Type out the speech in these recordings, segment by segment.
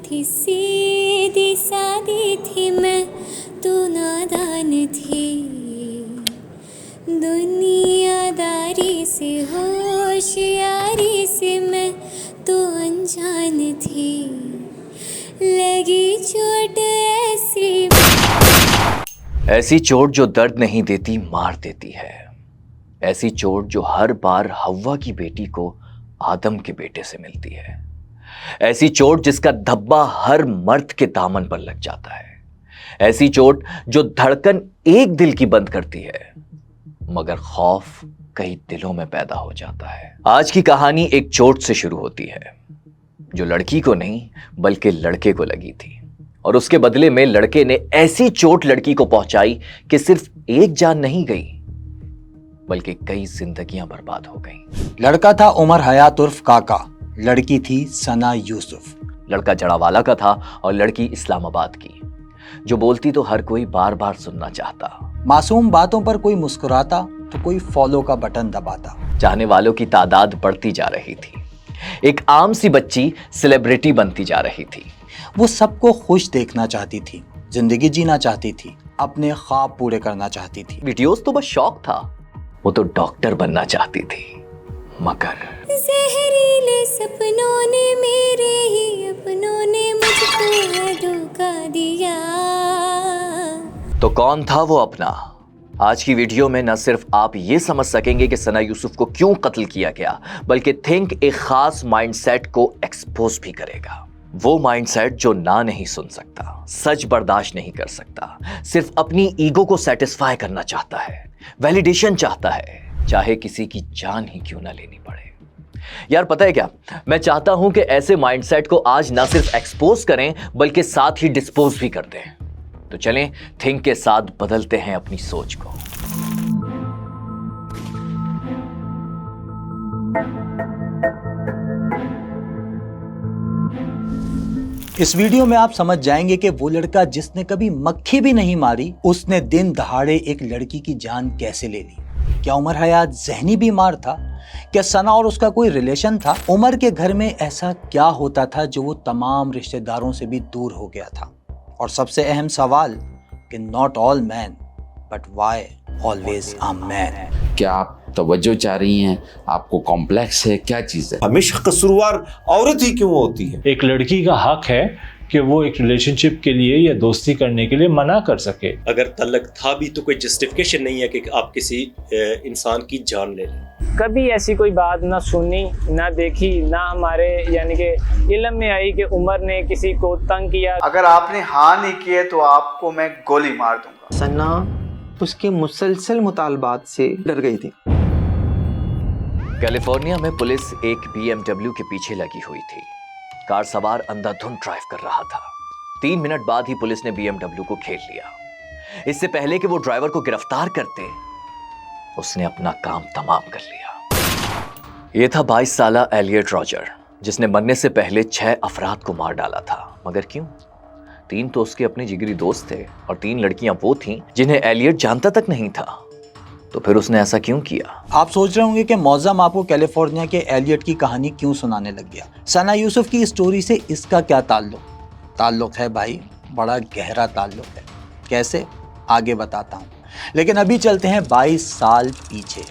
थी, सीधी सादी थी मैं, तू नादान थी। दुनियादारी से होशियारी से मैं तो अनजान थी, लगी चोट ऐसी चोट जो दर्द नहीं देती मार देती है। ऐसी चोट जो हर बार हव्वा की बेटी को आदम के बेटे से मिलती है। ऐसी चोट जिसका धब्बा हर मर्द के दामन पर लग जाता है। ऐसी चोट जो धड़कन एक दिल की बंद करती है, मगर खौफ कई दिलों में पैदा हो जाता है। आज की कहानी एक चोट से शुरू होती है जो लड़की को नहीं बल्कि लड़के को लगी थी, और उसके बदले में लड़के ने ऐसी चोट लड़की को पहुंचाई कि सिर्फ एक जान नहीं गई बल्कि कई जिंदगियां बर्बाद हो गईं। लड़का था उमर हयात उर्फ काका, लड़की थी सना यूसुफ। लड़का जड़ावाला का था और लड़की इस्लामाबाद की। जो बोलती तो हर कोई बार बार सुनना चाहता। मासूम बातों पर कोई मुस्कुराता तो कोई फॉलो का बटन दबाता। चाहने वालों की तादाद बढ़ती जा रही थी। एक आम सी बच्ची सेलिब्रिटी बनती जा रही थी। वो सबको खुश देखना चाहती थी, जिंदगी जीना चाहती थी, अपने ख्वाब पूरे करना चाहती थी। वीडियोस तो बस शौक था, वो तो डॉक्टर बनना चाहती थी। मगर जहरीले सपनों ने, मेरे ही अपनों ने मुझको धोखा दिया। तो कौन था वो अपना? आज की वीडियो में न सिर्फ आप ये समझ सकेंगे कि सना यूसुफ को क्यों कत्ल किया गया, बल्कि थिंक एक खास माइंडसेट को एक्सपोज भी करेगा। वो माइंडसेट जो ना नहीं सुन सकता, सच बर्दाश्त नहीं कर सकता, सिर्फ अपनी ईगो को सेटिस्फाई करना चाहता है, वैलिडेशन चाहता है, चाहे किसी की जान ही क्यों ना लेनी पड़े। यार पता है क्या, मैं चाहता हूं कि ऐसे माइंडसेट को आज ना सिर्फ एक्सपोज करें बल्कि साथ ही डिस्पोज भी कर दें। तो चलें थिंक के साथ बदलते हैं अपनी सोच को। इस वीडियो में आप समझ जाएंगे कि वो लड़का जिसने कभी मक्खी भी नहीं मारी, उसने दिन दहाड़े एक लड़की की जान कैसे ले ली। क्या उमर हयात जहनी बीमार था? क्या सना और उसका कोई रिलेशन था? उमर के घर में ऐसा क्या होता था जो वो तमाम रिश्तेदारों से भी दूर हो गया था? और सबसे अहम सवाल कि not all man but why always a man. क्या आप तवज्जो चाह रही हैं? आपको कॉम्प्लेक्स है? क्या चीज़ है? हमेशा कसूरवार औरत ही क्यों होती है? एक लड़की का हक है कि वो एक रिलेशनशिप के लिए या दोस्ती करने के लिए मना कर सके। अगर तलक था भी तो कोई जस्टिफिकेशन नहीं है कि आप किसी इंसान की जान ले लें। कभी ऐसी कोई बात ना सुनी ना देखी, ना हमारे यानी कि इल्म में आई कि उमर ने किसी को तंग किया। अगर आपने हाँ नहीं किए तो आपको मैं गोली मार दूंगा। सन्ना उसके मुसलसल मुतालबात से डर गई थी। कैलिफोर्निया में पुलिस एक BMW के पीछे लगी हुई थी। कार सवार अंधाधुंध ड्राइव कर रहा था। 3 मिनट बाद ही पुलिस ने BMW को घेर लिया। इससे पहले कि वो ड्राइवर को गिरफ्तार करते, उसने अपना काम तमाम कर लिया। यह था 22 साला एलियट रॉजर, जिसने मरने से पहले 6 अफराद को मार डाला था। मगर क्यों? 3 तो उसके अपने जिगरी दोस्त थे और 3 लड़कियां वो थीं जिन्हें एलियट जानता तक नहीं था। तो फिर उसने ऐसा क्यों किया? आप सोच रहे होंगे कि मौज़म आपको कैलिफोर्निया के एलियट की कहानी क्यों सुनाने लग गया। सना यूसुफ की स्टोरी से इसका क्या ताल्लुक है भाई? बड़ा गहरा ताल्लुक है। कैसे? आगे बताता हूँ, लेकिन अभी चलते हैं 22 साल पीछे।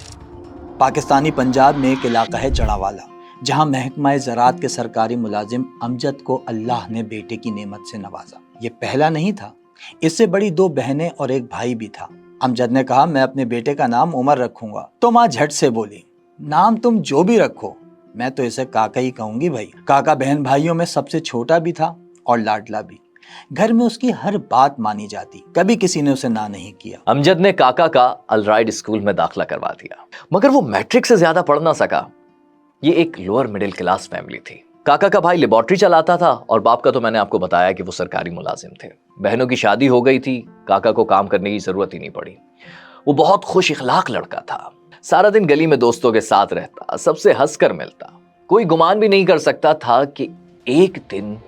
पाकिस्तानी पंजाब में एक इलाका है जड़ावाला, जहाँ महकमा ज़राअत के सरकारी मुलाजिम अमजद को अल्लाह ने बेटे की नेमत से नवाजा। ये पहला नहीं था, इससे बड़ी 2 बहनें और एक भाई भी था। अमजद ने कहा मैं अपने बेटे का नाम उमर रखूंगा, तो माँ झट से बोली नाम तुम जो भी रखो, मैं तो इसे काका ही कहूंगी भाई। काका बहन भाइयों में सबसे छोटा भी था और लाडला भी। घर में उसकी हर बात मानी जाती, कभी किसी ने उसे ना नहीं किया। अमजद ने काका का अलराइड स्कूल में दाखिला करवा दिया, मगर वो मैट्रिक से ज्यादा पढ़ ना सका। ये एक लोअर मिडिल क्लास फैमिली थी। काका का भाई लेबोरेटरी चलाता था और बाप का तो मैंने आपको बताया कि वो सरकारी मुलाजिम थे। बहनों की शादी हो गई थी, काका को काम करने की जरूरत ही नहीं पड़ी। वो बहुत खुश इखलाक लड़का था। सारा दिन गली में दोस्तों के साथ रहता, सबसे हंसकर मिलता। कोई गुमान भी नहीं कर सकता था कि एक दिन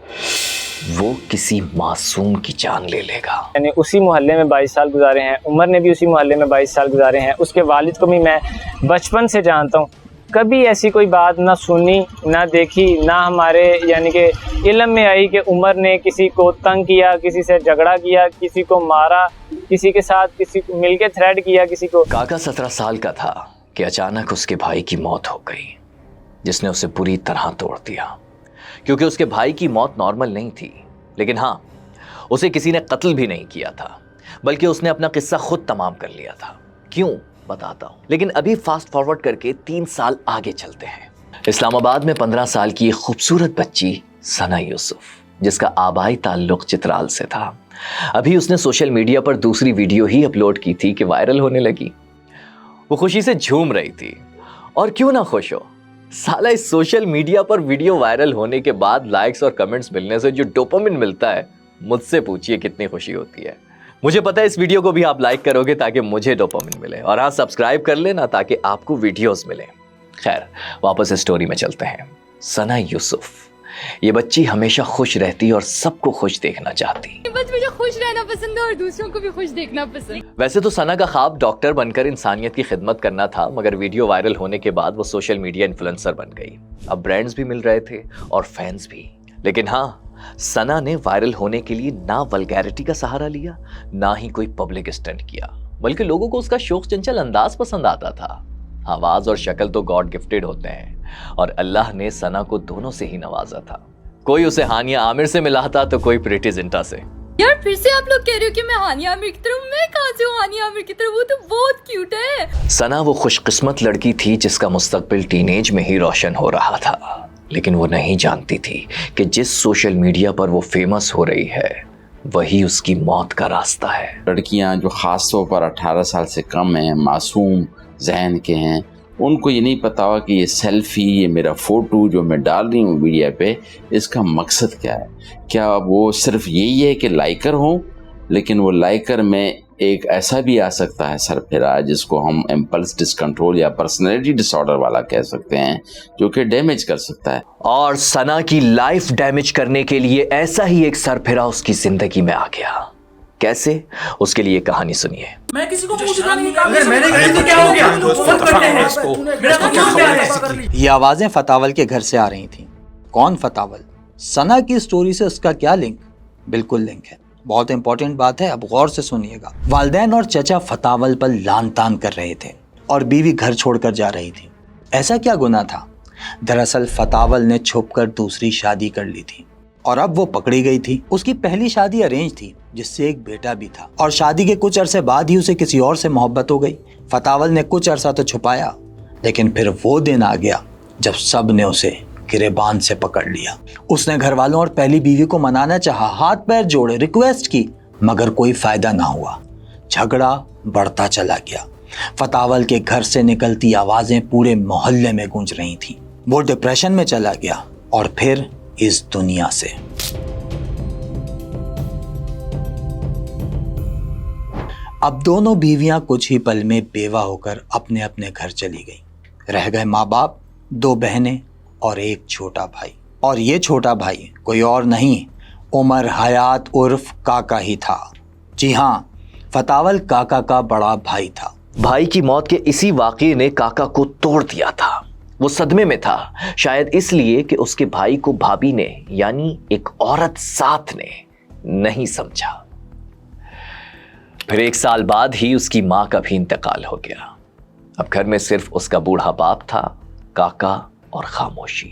वो किसी मासूम की जान ले लेगा। मैंने उसी मोहल्ले में 22 साल गुजारे हैं, उमर ने भी उसी मोहल्ले में 22 साल गुजारे हैं। उसके वालिद को भी मैं बचपन से जानता हूँ। कभी ऐसी कोई बात ना सुनी ना देखी, ना हमारे यानी कि इल्म में आई कि उमर ने किसी को तंग किया, किसी से झगड़ा किया, किसी को मारा, किसी के साथ किसी को मिलके थ्रेड किया किसी को। काका 17 साल का था कि अचानक उसके भाई की मौत हो गई, जिसने उसे पूरी तरह तोड़ दिया। क्योंकि उसके भाई की मौत नॉर्मल नहीं थी, लेकिन हाँ, उसे किसी ने कत्ल भी नहीं किया था, बल्कि उसने अपना किस्सा खुद तमाम कर लिया था। क्यों, बताता हूं। लेकिन अभी फास्ट फॉरवर्ड करके 3 साल आगे चलते हैं। इस्लामाबाद में 15 साल की एक खूबसूरत बच्ची सना यूसुफ, जिसका आबाई ताल्लुक चित्राल से था, अभी उसने सोशल मीडिया पर दूसरी वीडियो ही अपलोड की थी कि वायरल होने लगी। वो खुशी से झूम रही थी, और क्यों ना खुश हो, साला इस सोशल मीडिया पर वीडियो वायरल होने के बाद लाइक्स और कमेंट्स मिलने से जो डोपामिन मिलता है, मुझसे पूछिए कितनी खुशी होती है। मुझे पता है इस वीडियो को भी आप लाइक करोगे ताकि मुझे डोपामिन मिले, और हाँ, सब्सक्राइब कर लेना ताकि आपको वीडियोस मिले। खैर, वापस स्टोरी में चलते हैं। सना यूसुफ, ये बच्ची हमेशा खुश रहती और सबको खुश देखना चाहती। बस मुझे खुश रहना पसंद है और दूसरों को भी खुश देखना पसंद। वैसे तो सना का ख्वाब डॉक्टर बनकर इंसानियत की खिदमत करना था, मगर वीडियो वायरल होने के बाद वो सोशल मीडिया इन्फ्लुएंसर बन गई। अब ब्रांड्स भी मिल रहे थे और फैंस भी। लेकिन हाँ, सना ने वायरल होने के लिए ना वल्गैरिटी का सहारा लिया, ना ही कोई पब्लिक स्टंट किया, बल्कि लोगों को उसका शोक चंचल अंदाज पसंद आता था। आवाज और शक्ल तो गॉड गिफ्टेड होते हैं, और अल्लाह ने सना को दोनों से ही नवाजा था। कोई उसे हानिया आमिर से मिला था तो कोई प्रीति जिंटा से। यार फिर से आप लोग कह रहे हो कि मैं हानिया आमिर की तरह? मैं कहाँ से हूँ हानिया आमिर की तरह? वो तो बहुत क्यूट है। सना वो खुशकिस्मत लड़की थी जिसका मुस्तकबिल टीनेज में ही रोशन हो रहा था, लेकिन वो नहीं जानती थी कि जिस सोशल मीडिया पर वो फेमस हो रही है, वही उसकी मौत का रास्ता है। लड़कियां जो ख़ास तौर पर 18 साल से कम हैं, मासूम जहन के हैं, उनको ये नहीं पता हुआ कि ये सेल्फी, ये मेरा फ़ोटो जो मैं डाल रही हूँ मीडिया पे, इसका मकसद क्या है। क्या वो सिर्फ यही है कि लाइकर हो, लेकिन वो लाइकर में एक ऐसा भी आ सकता है सरफिरा, जिसको हम इम्पल्स डिसकंट्रोल या पर्सनैलिटी डिसऑर्डर वाला कह सकते हैं, जो कि डैमेज कर सकता है। और सना की लाइफ डैमेज करने के लिए ऐसा ही एक सरफिरा उसकी जिंदगी में आ गया। कैसे, उसके लिए कहानी सुनिए। मैं किसी को पूछता नहीं, मैंने कहा क्या हो गया, बंद करते हैं इसको, मेरा तो क्या प्यार है। ये आवाजें फतावल के घर से आ रही थीं। कौन फतावल? सना की स्टोरी से उसका क्या लिंक? बिल्कुल लिंक है। बहुत इंपॉर्टेंट बात है, अब गौर से सुनिएगा। वालिदैन और चचा फतावल पर लान तान कर रहे थे और बीवी घर छोड़कर जा रही थी। ऐसा क्या गुनाह था? दरअसल फतावल ने छुपकर दूसरी शादी कर ली थी और अब वो पकड़ी गई थी। उसकी पहली शादी अरेंज थी, जिससे एक बेटा भी था, और शादी के कुछ अरसे बाद ही उसे किसी और से मोहब्बत हो गई। फतावल ने कुछ अरसा तो छुपाया, लेकिन फिर वो दिन आ गया जब सब ने उसे गिरेबान से पकड़ लिया। उसने घर वालों और पहली बीवी को मनाना चाहा, हाथ पैर जोड़े, रिक्वेस्ट की, मगर कोई फायदा ना हुआ। झगड़ा बढ़ता चला गया। फतावल के घर से निकलती आवाजें पूरे मोहल्ले में गूंज रही थीं। वो डिप्रेशन में चला गया और फिर इस दुनिया से। अब दोनों बीवियां कुछ ही पल में बेवा होकर अपने अपने घर चली गईं। रह गए माँ बाप, 2 बहनें और एक छोटा भाई। और ये छोटा भाई कोई और नहीं, उमर हयात उर्फ काका ही था। जी हाँ, फतावल काका का बड़ा भाई था। भाई की मौत के इसी वाक़ये ने काका को तोड़ दिया था। वो सदमे में था, शायद इसलिए कि उसके भाई को भाभी ने, यानी एक औरत साथ ने, नहीं समझा। फिर 1 साल बाद ही उसकी मां का भी इंतकाल हो गया। अब घर में सिर्फ उसका बूढ़ा बाप था, काका और खामोशी।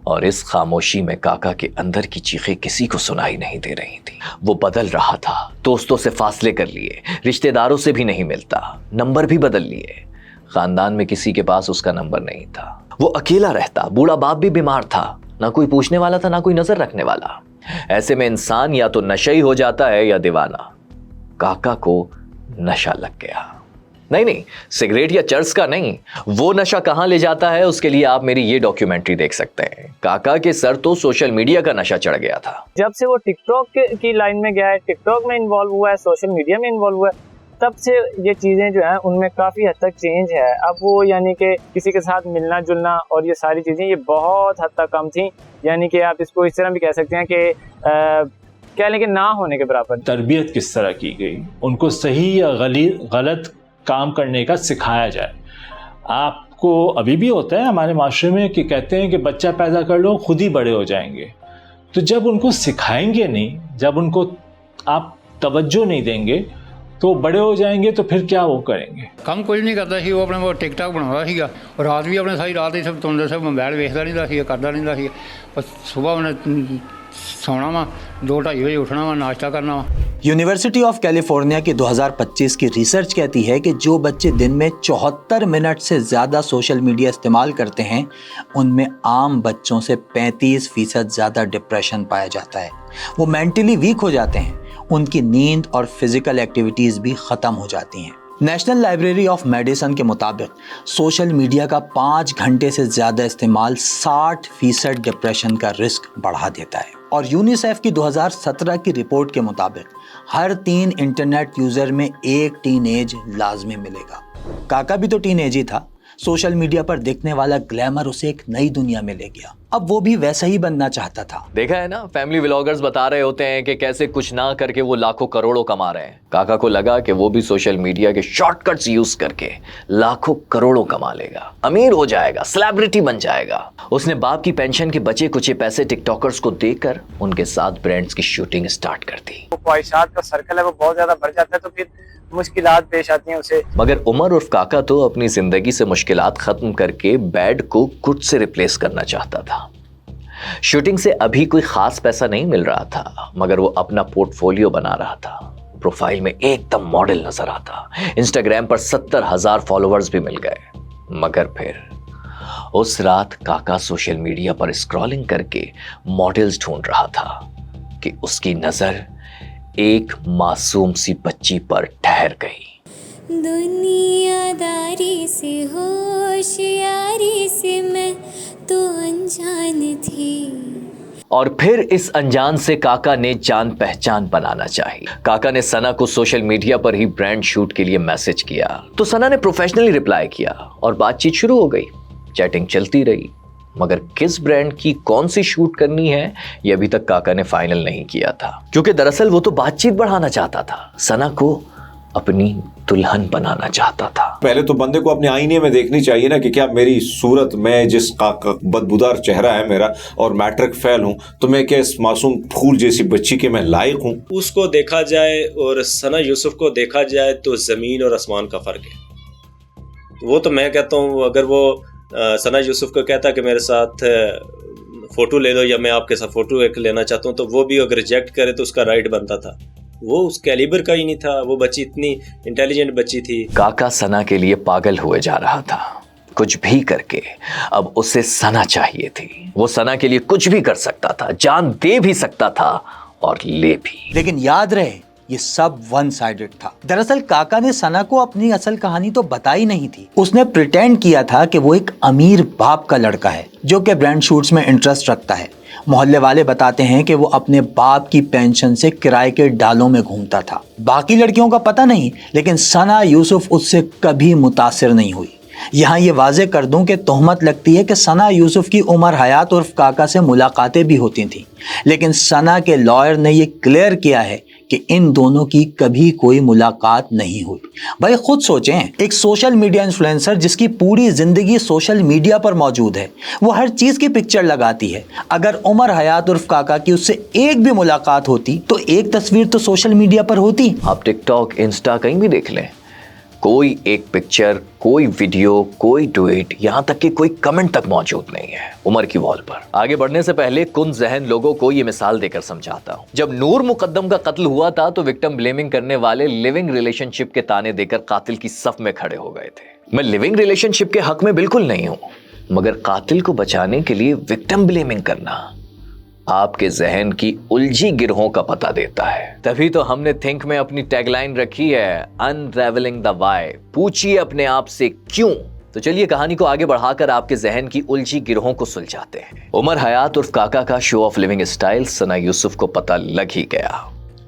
और इस खामोशी में काका के अंदर की चीखें किसी को सुनाई नहीं दे रही थी। वो बदल रहा था, दोस्तों से फासले कर लिए, रिश्तेदारों से भी नहीं मिलता, नंबर भी बदल लिए। खानदान में किसी के पास उसका नंबर नहीं था। वो अकेला रहता, बूढ़ा बाप भी बीमार था, ना कोई पूछने वाला था, ना कोई नजर रखने वाला। ऐसे में इंसान या तो नशई हो जाता है या दीवाना। काका को नशा लग गया। नहीं, सिगरेट या चर्स का नहीं, वो नशा कहां ले जाता है उसके लिए आप मेरी ये डॉक्यूमेंट्री देख सकते हैं। काका के सर तो सोशल मीडिया का नशा चढ़ गया था। जब से वो टिकटॉक की लाइन में गया है, टिकटॉक में इन्वॉल्व हुआ है, सोशल मीडिया में इन्वॉल्व हुआ है, तब से ये चीज़ें जो हैं उनमें काफ़ी हद तक चेंज है। अब वो यानी कि किसी के साथ मिलना जुलना और ये सारी चीज़ें ये बहुत हद तक कम थी। यानी कि आप इसको इस तरह भी कह सकते हैं कि कह लें कि ना होने के बराबर। तरबियत किस तरह की गई, उनको सही या गलत काम करने का सिखाया जाए। आपको अभी भी होता है हमारे माशरे में कि कहते हैं कि बच्चा पैदा कर लो खुद ही बड़े हो जाएंगे। तो जब उनको सिखाएंगे नहीं, जब उनको आप तवज्जो नहीं देंगे तो बड़े हो जाएंगे तो फिर क्या वो करेंगे। ਕੰਮ ਕੁਝ ਨਹੀਂ ਕਰਦਾ ਸੀ, ਉਹ ਆਪਣੇ ਕੋਲ ਟਿਕਟਾਕ ਬਣਾਉਂਦਾ ਸੀਗਾ, ਰਾਤ ਵੀ ਆਪਣੇ ਸਾਰੀ ਰਾਤ ਹੀ ਸਭ ਤੁੰਦੇ ਸਭ ਮੋਬਾਈਲ ਵੇਖਦਾ ਰਹਿੰਦਾ ਸੀ, ਕਰਦਾ ਰਹਿੰਦਾ ਸੀ। ਬਸ ਸਵੇਰ ਉਹਨੇ ਸੌਣਾ ਵਾ, 2-2:30 ਵਜੇ ਉੱਠਣਾ ਵਾ, ਨਾश्ता करना वा। यूनिवर्सिटी ऑफ कैलिफोर्निया की 2025 की रिसर्च कहती है कि जो बच्चे दिन में 74 मिनट से ज़्यादा सोशल मीडिया इस्तेमाल करते हैं उनमें आम बच्चों से 35% ज़्यादा डिप्रेशन पाया जाता है। वो मेंटली वीक हो जाते हैं, उनकी नींद और फिजिकल एक्टिविटीज़ भी ख़त्म हो जाती हैं। नेशनल लाइब्रेरी ऑफ मेडिसिन के मुताबिक सोशल मीडिया का 5 घंटे से ज़्यादा इस्तेमाल 60% डिप्रेशन का रिस्क बढ़ा देता है। और यूनिसेफ की 2017 की रिपोर्ट के मुताबिक हर 3 इंटरनेट यूज़र में एक टीनेज लाजमी मिलेगा। काका भी तो टीनेज ही था। सोशल मीडिया पर दिखने वाला ग्लैमर उसे एक नई दुनिया में ले गया। अब वो भी वैसा ही बनना चाहता था। देखा है ना, फैमिली व्लॉगर्स बता रहे होते हैं कि कैसे कुछ ना करके वो लाखों करोड़ों कमा रहे हैं। काका को लगा कि वो भी सोशल मीडिया के शॉर्टकट्स यूज करके लाखों करोड़ों कमा लेगा, अमीर हो जाएगा, सेलिब्रिटी बन जाएगा। उसने बाप की पेंशन के बचे कुचे पैसे टिकटॉकर्स को देकर उनके साथ ब्रांड्स की शूटिंग स्टार्ट कर दी। ख्वाहिशात का सर्कल है वो बहुत ज्यादा बढ़ जाता है, तो फिर मुश्किलात पेश आती हैं उसे। मगर उमर उर्फ काका तो अपनी जिंदगी से मुश्किलात खत्म करके बैड को गुड से रिप्लेस करना चाहता था। शूटिंग से अभी कोई खास पैसा नहीं मिल रहा था, मगर वो अपना पोर्टफोलियो बना रहा था। प्रोफाइल में एकदम मॉडल नजर आता, इंस्टाग्राम पर 70,000 फॉलोअर्स भी मिल गए। मगर फिर उस रात काका सोशल मीडिया पर स्क्रॉलिंग करके मॉडल्स ढूंढ रहा था कि उसकी नजर एक मासूम सी बच्ची पर ठहर गई। दुनियादारी से होशियारी से मैं तो अनजान थी। और फिर इस अनजान से काका ने जान पहचान बनाना चाहिए। काका ने सना को सोशल मीडिया पर ही ब्रांड शूट के लिए मैसेज किया, तो सना ने प्रोफेशनली रिप्लाई किया और बातचीत शुरू हो गई। चैटिंग चलती रही, मगर किस ब्रांड की कौन सी शूट करनी है ये अभी तक काका ने फाइनल नहीं किया था, क्योंकि दरअसल वो तो बातचीत बढ़ाना चाहता था, सना को अपनी दुल्हन बनाना चाहता था। पहले तो बंदे को अपने आईने में देखनी चाहिए ना कि क्या मेरी सूरत, मैं जिस बदबूदार चेहरा है मेरा और मैट्रिक फेल हूँ, तो मैं क्या इस मासूम फूल जैसी बच्ची के मैं लायक हूँ। उसको देखा जाए और सना यूसुफ को देखा जाए तो जमीन और आसमान का फर्क है। वो तो मैं कहता हूँ, अगर वो सना यूसुफ को कहता कि मेरे साथ फ़ोटो ले लो या मैं आपके साथ फ़ोटो एक लेना चाहता हूँ, तो वो भी अगर रिजेक्ट करे तो उसका राइट बनता था। वो उस कैलिबर का ही नहीं था, वो बच्ची इतनी इंटेलिजेंट बच्ची थी। काका सना के लिए पागल हुए जा रहा था, कुछ भी करके अब उसे सना चाहिए थी। वो सना के लिए कुछ भी कर सकता था, जान दे भी सकता था और ले भी। लेकिन याद रहे ये सब वन साइडेड था। दरअसल काका ने सना को अपनी असल कहानी तो बताई नहीं थी। उसने प्रिटेंड किया था कि वो एक अमीर बाप का लड़का है जो कि ब्रांड शूट्स में इंटरेस्ट रखता है। मोहल्ले वाले बताते हैं कि वो अपने बाप की पेंशन से किराए के डालों में घूमता था। बाकी लड़कियों का पता नहीं, लेकिन सना यूसुफ उससे कभी मुतासिर नहीं हुई। यहाँ ये वाजे कर दूं कि तोहमत लगती है कि सना यूसुफ की उमर हयात उर्फ काका से मुलाकातें भी होती थीं, लेकिन सना के लॉयर ने ये क्लियर किया है कि इन दोनों की कभी कोई मुलाकात नहीं हुई। भाई खुद सोचें, एक सोशल मीडिया इन्फ्लुएंसर जिसकी पूरी जिंदगी सोशल मीडिया पर मौजूद है, वो हर चीज की पिक्चर लगाती है। अगर उमर हयात उर्फ काका की उससे एक भी मुलाकात होती तो एक तस्वीर तो सोशल मीडिया पर होती। आप टिकटॉक, इंस्टा कहीं भी देख लें, कोई एक पिक्चर, कोई वीडियो, कोई ट्वीट, यहाँ तक कि कोई कमेंट तक मौजूद नहीं है उमर की वॉल पर। आगे बढ़ने से पहले कुन जहन लोगों को ये मिसाल देकर समझाता हूँ। जब नूर मुकद्दम का कत्ल हुआ था तो विक्टिम ब्लेमिंग करने वाले लिविंग रिलेशनशिप के ताने देकर कातिल की सफ में खड़े हो गए थे। मैं लिविंग रिलेशनशिप के हक में बिल्कुल नहीं हूँ, मगर कातिल को बचाने के लिए विक्टिम ब्लेमिंग करना आपके जहन की उलझी गिरोहों का पता देता है। तभी तो हमने थिंक में अपनी टैगलाइन रखी है, अनरेवलिंग द व्हाई, पूछिए अपने आप से क्यों। तो चलिए कहानी को आगे बढ़ाकर आपके जहन की उलझी गिरोहों को सुलझाते हैं। उमर हयात उर्फ काका का शो ऑफ लिविंग स्टाइल सना यूसुफ को पता लग ही गया।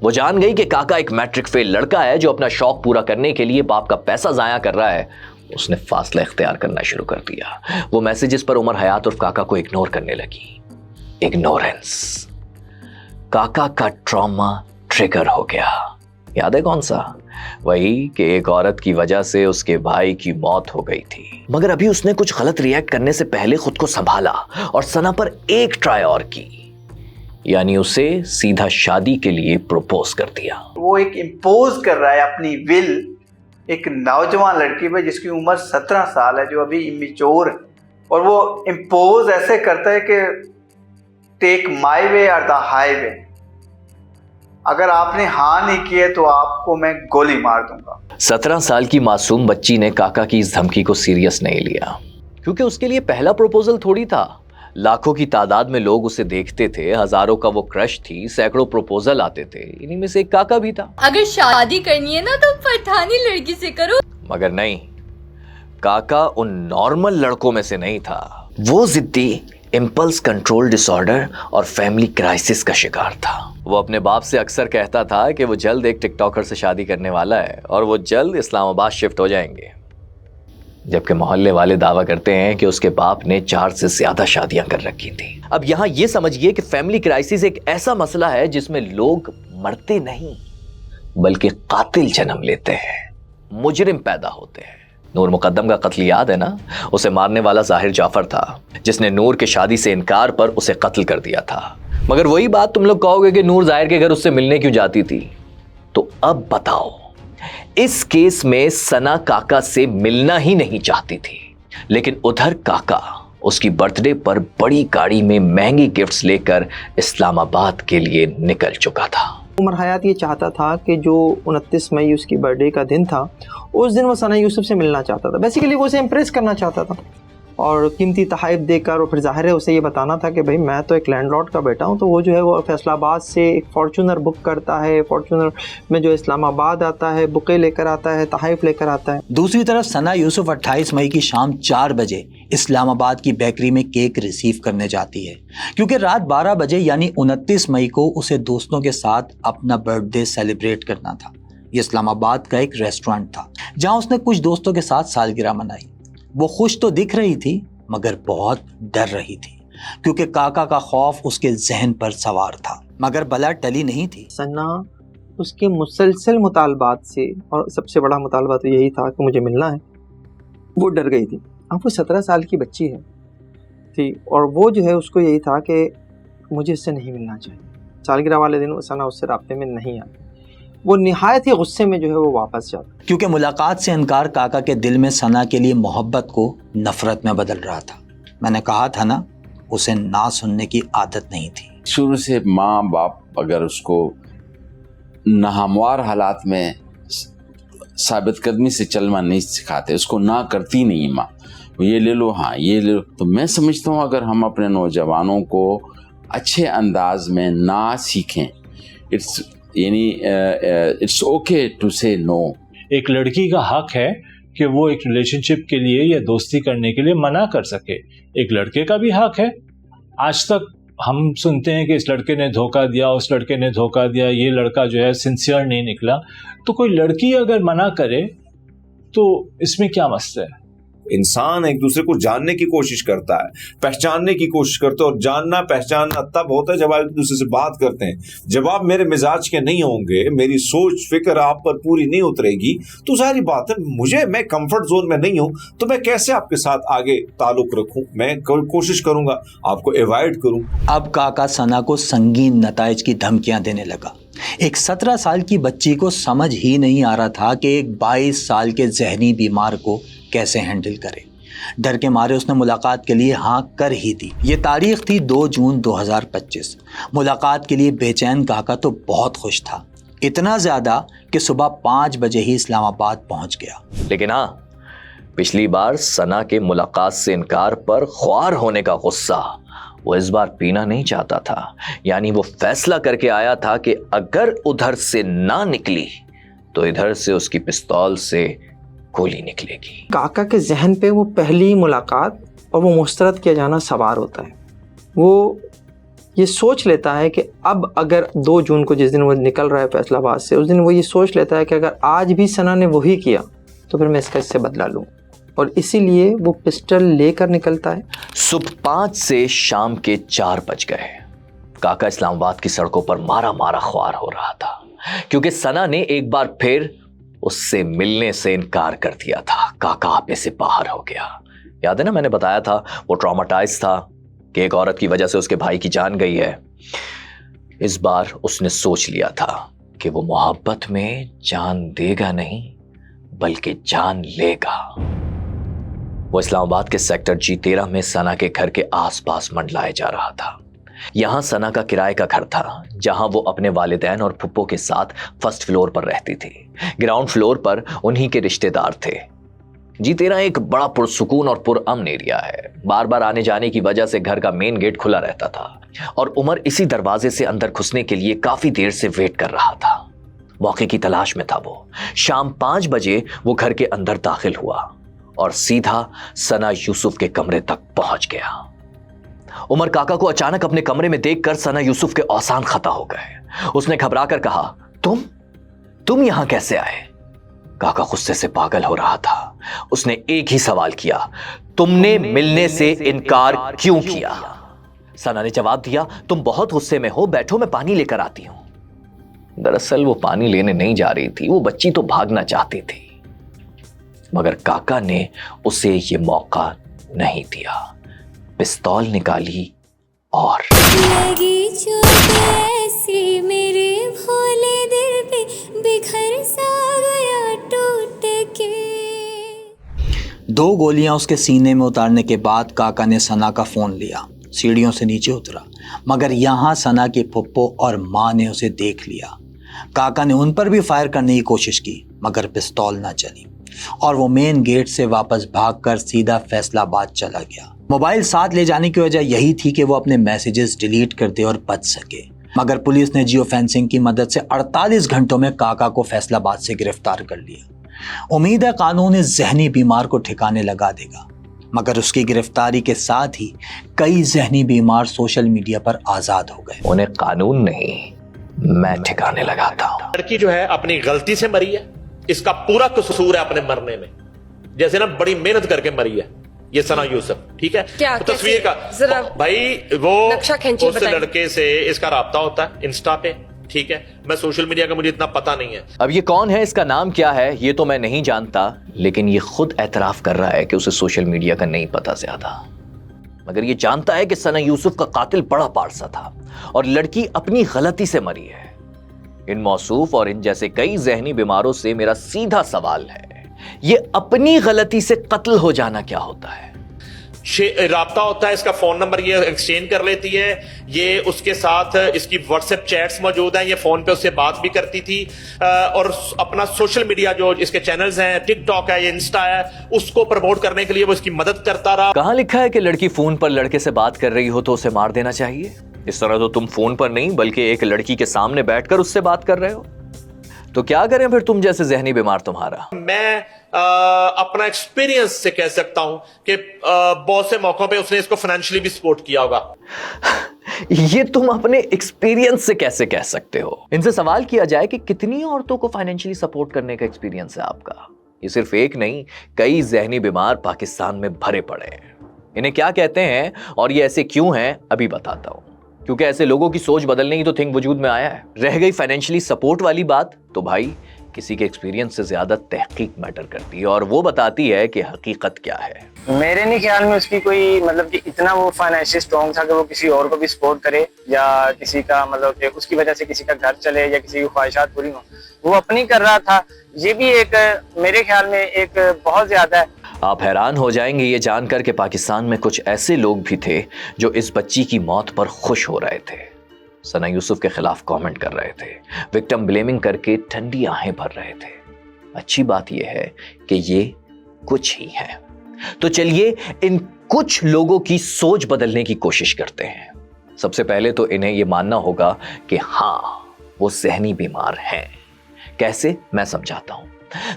वो जान गई कि काका एक मैट्रिक फेल लड़का है जो अपना शौक पूरा करने के लिए बाप का पैसा जाया कर रहा है। उसने फासला इख्तियार करना शुरू कर दिया। वो मैसेजेस पर उमर हयात उर्फ काका को इग्नोर करने लगी। इग्नोरेंस। काका का ट्रॉमा ट्रिगर हो गया। याद है कौन सा? वही कि एक औरत की वजह से उसके भाई की मौत हो गई थी, मगर अभी उसने कुछ गलत रिएक्ट करने से पहले खुद को संभाला और सना पर एक ट्राई और की, यानी उसे सीधा शादी के लिए प्रपोज कर दिया। वो एक इम्पोज कर रहा है अपनी विल एक नौजवान लड़की पे जिसकी उम्र 17 साल है, जो अभी इमेच्योर है, और वो इम्पोज ऐसे करता है कि टेक माई वे और द हाईवे, अगर आपने हाँ नहीं किए तो आपको मैं गोली मार दूंगा। 17 साल की मासूम बच्ची ने काका की इस धमकी को सीरियस नहीं लिया, क्योंकि उसके लिए पहला प्रपोजल थोड़ी था। लाखों की तादाद में लोग उसे देखते थे, हजारों का वो क्रश थी, सैकड़ों प्रपोजल आते थे, इन्हीं में से एक काका भी था। अगर शादी करनी है ना तो पठानी लड़की से करो। मगर नहीं, काका उन नॉर्मल लड़कों में से नहीं था। वो जिद्दी, इम्पल्स कंट्रोल डिसऑर्डर और फैमिली क्राइसिस का शिकार था। वो अपने बाप से अक्सर कहता था कि वो जल्द एक टिकटॉकर से शादी करने वाला है और वो जल्द इस्लामाबाद शिफ्ट हो जाएंगे, जबकि मोहल्ले वाले दावा करते हैं कि उसके बाप ने 4 से ज्यादा शादियां कर रखी थी। अब यहां ये समझिए कि फैमिली क्राइसिस एक ऐसा मसला है जिसमें लोग मरते नहीं बल्कि कातिल जन्म लेते हैं, मुजरिम पैदा होते हैं। नूर मुकद्दम का कत्ल याद है ना? उसे मारने वाला जाहिर जाफर था, जिसने नूर के शादी से इनकार पर उसे कत्ल कर दिया था। मगर वही बात तुम लोग कहोगे कि नूर जाहिर के घर उससे मिलने क्यों जाती थी। तो अब बताओ, इस केस में सना काका से मिलना ही नहीं चाहती थी, लेकिन उधर काका उसकी बर्थडे पर बड़ी गाड़ी में महंगी गिफ्ट्स लेकर इस्लामाबाद के लिए निकल चुका था। उमर हयात ये चाहता था कि जो 29 मई उसकी बर्थडे का दिन था, उस दिन वो सना यूसुफ से मिलना चाहता था। बेसिकली वो उसे इम्प्रेस करना चाहता था और कीमती तोहफे देकर, और फिर जाहिर है उसे ये बताना था कि भाई मैं तो एक लैंडलॉर्ड का बेटा हूँ। तो वो जो है वो फैसलाबाद से एक फॉर्चूनर बुक करता है, फॉर्चूनर में जो इस्लामाबाद आता है, बुके लेकर आता है, तोहफे लेकर आता है। दूसरी तरफ सना यूसुफ 28 मई की शाम 4 बजे इस्लामाबाद की बेकरी में केक रिसीव करने जाती है, क्योंकि रात 12 बजे यानी 29 मई को उसे दोस्तों के साथ अपना बर्थडे सेलिब्रेट करना था। ये इस्लामाबाद का एक रेस्टोरेंट था जहां उसने कुछ दोस्तों के साथ सालगिरह मनाई। वो खुश तो दिख रही थी मगर बहुत डर रही थी, क्योंकि काका का खौफ उसके जहन पर सवार था। मगर बला टली नहीं थी। सना उसके मुसलसल मुतालबात से, और सबसे बड़ा मुतालबा तो यही था कि मुझे मिलना है, वो डर गई थी। अब वो 17 साल की बच्ची है थी और वो जो है उसको यही था कि मुझे इससे नहीं मिलना चाहिए। सालगिरह वाले दिन सना उससे राब्ते में नहीं आई। वो निहायत ही गुस्से में जो है वो वापस जाता, क्योंकि मुलाकात से इनकार काका के दिल में सना के लिए मोहब्बत को नफरत में बदल रहा था। मैंने कहा था ना, उसे ना सुनने की आदत नहीं थी। शुरू से माँ बाप अगर उसको नाहमवार हालात में साबित कदमी से चलना नहीं सिखाते, उसको ना करती नहीं माँ, ये ले लो, हाँ ये ले लो, तो मैं समझता हूँ अगर हम अपने नौजवानों को अच्छे अंदाज में ना सीखें, इट्स ओके टू से नो। एक लड़की का हक है कि वो एक रिलेशनशिप के लिए या दोस्ती करने के लिए मना कर सके, एक लड़के का भी हक है। आज तक हम सुनते हैं कि इस लड़के ने धोखा दिया, उस लड़के ने धोखा दिया, ये लड़का जो है सिंसियर नहीं निकला। तो कोई लड़की अगर मना करे तो इसमें क्या मसला है? इंसान एक दूसरे को जानने की कोशिश करता है, पहचानने की कोशिश करता है, और जानना पहचानना तब होता है जब आप एक दूसरे से बात करते हैं। जब आप मेरे मिजाज के नहीं होंगे, मेरी सोच फिक्र आप पर पूरी नहीं उतरेगी, तो सारी बात है मैं कंफर्ट जोन में नहीं हूं, तो मैं कैसे आपके साथ आगे ताल्लुक रखूं? मैं कोशिश करूंगा आपको अवॉइड करूं। अब काका सना को संगीन नताइज की धमकियां देने लगा। एक 17 साल की बच्ची को समझ ही नहीं आ रहा था कि एक 22 साल के जहनी बीमार को कैसे हैंडल करे। डर के मारे उसने मुलाकात के लिए हाँ कर ही दी। ये तारीख थी 2 जून 2025। मुलाकात के लिए बेचैन काका तो बहुत खुश था, इतना ज्यादा कि सुबह 5 बजे ही इस्लामाबाद पहुंच गया। लेकिन हाँ, पिछली बार सना के मुलाकात से इनकार पर ख्वार होने का गुस्सा वो इस बार पीना नहीं चाहता था। यानी वो फैसला करके आया था कि अगर उधर से ना निकली तो इधर से उसकी पिस्तौल से गोली निकलेगी। काका के जहन पे वो पहली मुलाकात और वो मुस्तरद किया जाना सवार होता है। वो ये सोच लेता है कि अब अगर 2 जून को जिस दिन वो निकल रहा है फैसलाबाद से, उस दिन वो ये सोच लेता है कि अगर आज भी सना ने वही किया तो फिर मैं इससे बदला लूँ, और इसीलिए वो पिस्टल लेकर निकलता है। सुबह 5 से शाम के 4 बज गए। काका इस्लामाबाद की सड़कों पर मारा मारा ख्वार हो रहा था। क्योंकि सना ने एक बार फिर उससे मिलने से इनकार कर दिया था। काका आपे से बाहर हो गया। याद है ना, मैंने बताया था वो ट्रॉमाटाइज था कि एक औरत की वजह से उसके भाई की जान गई है। इस बार उसने सोच लिया था कि वो मोहब्बत में जान देगा नहीं बल्कि जान लेगा। वो इस्लामाबाद के सेक्टर G13 में सना के घर के आसपास मंडलाया जा रहा था। यहां सना का किराए का घर था, जहां वो अपने वालिदैन और फुप्पो के साथ फर्स्ट फ्लोर पर रहती थी। ग्राउंड फ्लोर पर उन्हीं के रिश्तेदार थे। G13 एक बड़ा पुरसुकून और पुरअमन एरिया है। बार बार आने जाने की वजह से घर का मेन गेट खुला रहता था और उमर इसी दरवाजे से अंदर घुसने के लिए काफी देर से वेट कर रहा था। मौके की तलाश में था वो। शाम 5 बजे वो घर के अंदर दाखिल हुआ और सीधा सना यूसुफ के कमरे तक पहुंच गया। उमर काका को अचानक अपने कमरे में देखकर सना यूसुफ के औसान खता हो गए। उसने घबराकर कहा, तुम यहां कैसे आए? काका गुस्से से पागल हो रहा था। उसने एक ही सवाल किया, तुमने मिलने से इनकार क्यों किया? सना ने जवाब दिया, तुम बहुत गुस्से में हो, बैठो मैं पानी लेकर आती हूं। दरअसल वो पानी लेने नहीं जा रही थी, वो बच्ची तो भागना चाहती थी, मगर काका ने उसे ये मौका नहीं दिया। पिस्तौल निकाली और लगी चोट ऐसी मेरे भोले दिल पे, बिखर सा गया टूट के। 2 गोलियां उसके सीने में उतारने के बाद काका ने सना का फोन लिया, सीढ़ियों से नीचे उतरा, मगर यहां सना के फुप्पो और मां ने उसे देख लिया। काका ने उन पर भी फायर करने की कोशिश की, मगर पिस्तौल ना चली और वो मेन गेट से वापस भागकर सीधा फैसलाबाद चला गया। मोबाइल साथ ले जाने की वजह यही थी कि वो अपने मैसेजेस डिलीट कर दे और बच सके, मगर पुलिस ने जियो फेंसिंग की मदद से 48 घंटों में काका को फैसलाबाद से गिरफ्तार कर लिया। उम्मीद है कानून इस जहनी बीमार को ठिकाने लगा देगा, मगर उसकी गिरफ्तारी के साथ ही कई जहनी बीमार सोशल मीडिया पर आजाद हो गए। उन्हें कानून नहीं, मैं ठिकाने लगाता हूं। लड़की जो है अपनी गलती से मरी है, इसका पूरा कसूर है अपने मरने में। जैसे ना बड़ी मेहनत करके मरी है ये सना यूसुफ, ठीक है? क्या तो तस्वीर का जरा भाई वो नक्शा खींचिए, उस बताइए। लड़के से इसका राब्ता होता है इंस्टा पे, ठीक है? मैं सोशल मीडिया का मुझे इतना पता नहीं है। अब ये कौन है, इसका नाम क्या है, ये तो मैं नहीं जानता, लेकिन ये खुद एतराफ कर रहा है कि उसे सोशल मीडिया का नहीं पता ज्यादा, मगर ये जानता है कि सना यूसुफ का कातिल बड़ा पारसा था और लड़की अपनी गलती से मरी है। इन मौसूफ और इन जैसे कई जहनी बीमारों से मेरा सीधा सवाल है, ये अपनी गलती से कत्ल हो जाना क्या होता है? राब्ता होता है, इसका फोन नंबर ये एक्सचेंज कर लेती है, ये उसके साथ इसकी व्हाट्सएप चैट्स मौजूद हैं, ये फोन पे उससे बात भी करती थी और अपना सोशल मीडिया जो इसके चैनल्स हैं, टिकटॉक है, ये इंस्टा है, उसको प्रमोट करने के लिए वो इसकी मदद करता रहा। कहां लिखा है कि लड़की फोन पर लड़के से बात कर रही हो तो उसे मार देना चाहिए? इस तरह तो तुम फोन पर नहीं बल्कि एक लड़की के सामने बैठकर उससे बात कर रहे हो। तो क्या करें फिर तुम जैसे जहनी बीमार तुम्हारा? मैं अपना एक्सपीरियंस से कह सकता हूं कि बहुत से मौकों पे उसने इसको फाइनेंशियली भी सपोर्ट किया होगा। ये तुम अपने एक्सपीरियंस से कैसे कह सकते हो? इनसे सवाल किया जाए कि कितनी औरतों को फाइनेंशियली सपोर्ट करने का एक्सपीरियंस है आपका? ये सिर्फ एक नहीं, कई जहनी बीमार पाकिस्तान में भरे पड़े हैं। इन्हें क्या कहते हैं और ये ऐसे क्यों हैं अभी बताता हूं, क्योंकि ऐसे लोगों की सोच बदलने ही तो थिंक वजूद में आया है। रह गई फाइनेंशियली सपोर्ट वाली बात, तो भाई किसी के एक्सपीरियंस से ज्यादा तहकीक मैटर करती है और वो बताती है कि हकीकत क्या है। मेरे नहीं ख्याल में उसकी कोई मतलब कि इतना वो फाइनेंशियल स्ट्रॉन्ग था कि वो किसी और को भी सपोर्ट करे या किसी का मतलब कि उसकी वजह से किसी का घर चले या किसी की ख्वाहिशात पूरी हो। वो अपनी कर रहा था। ये भी एक मेरे ख्याल में एक बहुत ज्यादा है। आप हैरान हो जाएंगे ये जानकर कि पाकिस्तान में कुछ ऐसे लोग भी थे जो इस बच्ची की मौत पर खुश हो रहे थे, सना यूसुफ के खिलाफ कमेंट कर रहे थे, विक्टिम ब्लेमिंग करके ठंडी आहें भर रहे थे। अच्छी बात यह है कि ये कुछ ही है। तो चलिए इन कुछ लोगों की सोच बदलने की कोशिश करते हैं। सबसे पहले तो इन्हें यह मानना होगा कि हाँ वो जहनी बीमार हैं। कैसे, मैं समझाता हूं।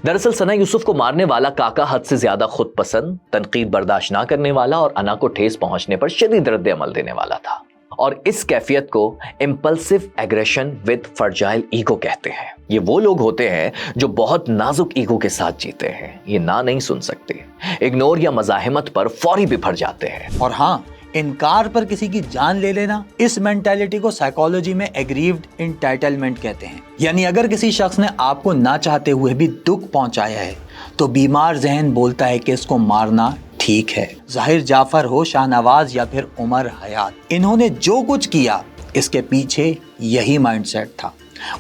दरअसल सना यूसुफ को मारने वाला काका हद से ज्यादा खुद पसंद, तनकीद बर्दाश्त ना करने वाला और अना को ठेस पहुंचने पर शदीद रद्द अमल देने वाला था। और इस कैफियत को impulsive aggression with fragile ego कहते हैं। ये वो लोग होते हैं जो बहुत नाजुक ईगो के साथ जीते हैं। ये ना नहीं सुन सकते, इग्नोर या मजाहिमत पर फौरी बिफर जाते हैं। और हाँ, इनकार पर किसी की जान ले लेना, इस मेंटालिटी को साइकोलॉजी में एग्रीव्ड एंटाइटलमेंट कहते हैं। यानी अगर किसी शख्स ने आपको ना चाहते हुए भी दुख पहुंचाया है तो बीमार जहन बोलता है कि इसको मारना ठीक है। जाहिर जाफर हो, शाहनवाज या फिर उमर हयात, इन्होंने जो कुछ किया इसके पीछे यही माइंडसेट था।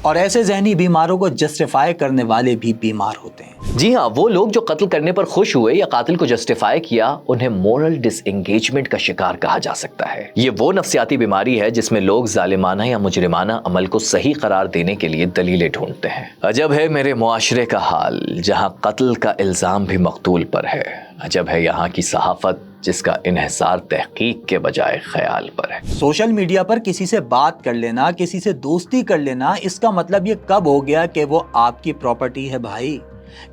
और ऐसे जहनी बीमारों को जस्टिफाई करने वाले भी बीमार होते हैं। जी हाँ, वो लोग जो कत्ल करने पर खुश हुए या कातिल को जस्टिफाई किया, उन्हें मोरल डिसएंगेजमेंट का शिकार कहा जा सकता है। ये वो नफ्सियाती बीमारी है जिसमें लोग जालिमाना या मुजरिमाना अमल को सही करार देने के लिए दलीलें ढूंढते हैं। अजब है मेरे मुआशरे का हाल, जहाँ कत्ल का इल्जाम भी मकतूल पर है। अजब है यहाँ की सहाफत जिसका इन्हिसार तहकीक के बजाय ख्याल पर है। सोशल मीडिया पर किसी से बात कर लेना, किसी से दोस्ती कर लेना, इसका मतलब ये कब हो गया कि वो आपकी प्रॉपर्टी है भाई?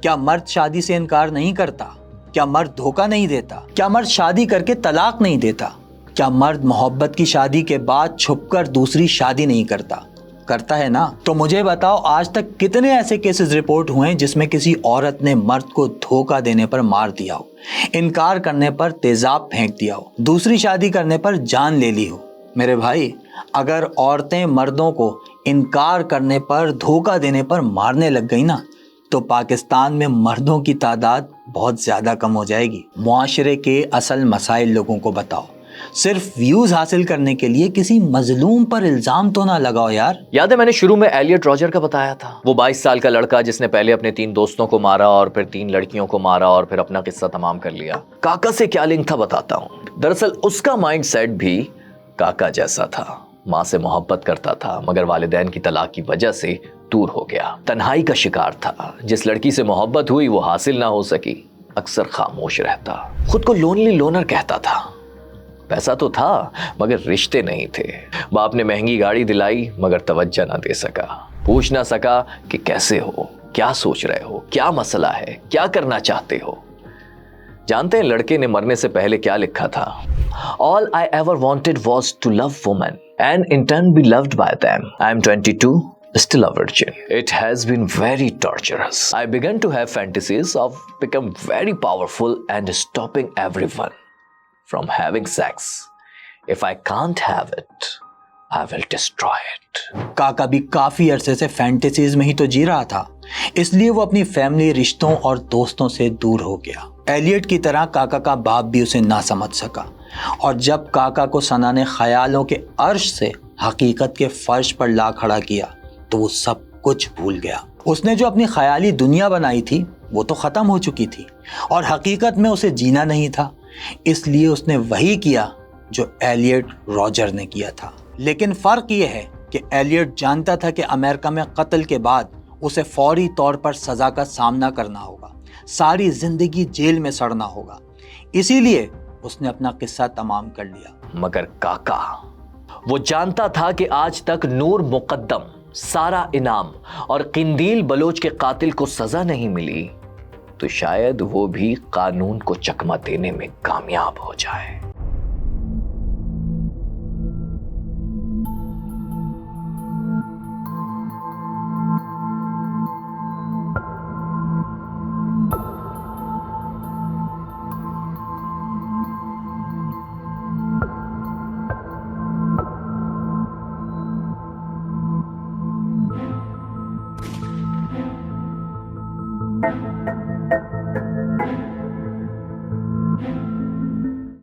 क्या मर्द शादी से इनकार नहीं करता? क्या मर्द धोखा नहीं देता? क्या मर्द शादी करके तलाक नहीं देता? क्या मर्द मोहब्बत की शादी के बाद छुपकर दूसरी शादी नहीं करता? करता है ना। तो मुझे बताओ, आज तक कितने ऐसे केसेस रिपोर्ट हुए हैं जिसमें किसी औरत ने मर्द को धोखा देने पर मार दिया हो, इनकार करने पर तेजाब फेंक दिया हो, दूसरी शादी करने पर जान ले ली हो? मेरे भाई, अगर औरतें मर्दों को इनकार करने पर, धोखा देने पर मारने लग गई ना, तो पाकिस्तान में मर्दों की तादाद बहुत ज़्यादा कम हो जाएगी। मुआशरे के असल मसाइल लोगों को बताओ। सिर्फ व्यूज हासिल करने के लिए किसी मजलूम पर इल्जाम तो ना लगाओ यार। याद है मैंने शुरू में एलियट रॉजर का बताया था, वो 22 साल का लड़का जिसने पहले अपने 3 दोस्तों को मारा और फिर 3 लड़कियों को मारा और फिर अपना किस्सा तमाम कर लिया। काका से क्या लिंक था बताता हूँ। दरअसल उसका माइंडसेट भी काका जैसा था। माँ से मोहब्बत करता था मगर वालिदैन की तलाक की वजह से दूर हो गया। तन्हाई का शिकार था। जिस लड़की से मोहब्बत हुई वो हासिल ना हो सकी, अक्सर खामोश रहता। खुद को लोनली लोनर कहता था। पैसा तो था मगर रिश्ते नहीं थे। बाप ने महंगी गाड़ी दिलाई मगर तवज्जो ना दे सका। पूछ ना सका कि कैसे हो, क्या सोच रहे हो, क्या मसला है, क्या करना चाहते हो। जानते हैं लड़के ने मरने से पहले क्या लिखा था? All I ever wanted was to love women and in turn be loved by them. I am 22, still a virgin. It has been very torturous. I began to have fantasies of become very powerful and stopping everyone from having sex. If I can't have it, I will destroy it. काका भी काफी अरसे से fantasies में ही तो जी रहा था, इसलिए वो अपनी फैमिली, रिश्तों और दोस्तों से दूर हो गया। एलियट की तरह काका का बाप भी उसे ना समझ सका और जब काका को सना ने ख्यालों के अर्श से हकीकत के फर्श पर ला खड़ा किया तो वो सब कुछ भूल गया। उसने जो अपनी ख्याली दुनिया बनाई थी वो तो ख़त्म हो चुकी थी और हकीकत में उसे जीना नहीं था, इसलिए उसने वही किया जो एलियट रॉजर ने किया था। लेकिन फ़र्क ये है कि एलियट जानता था कि अमेरिका में कत्ल के बाद उसे फौरी तौर पर सज़ा का सामना करना होगा, सारी ज़िंदगी जेल में सड़ना होगा, इसीलिए उसने अपना किस्सा तमाम कर लिया। मगर काका वो जानता था कि आज तक नूर मुकद्दम, सारा इनाम और किंदील बलोच के कातिल को सज़ा नहीं मिली तो शायद वो भी कानून को चकमा देने में कामयाब हो जाए।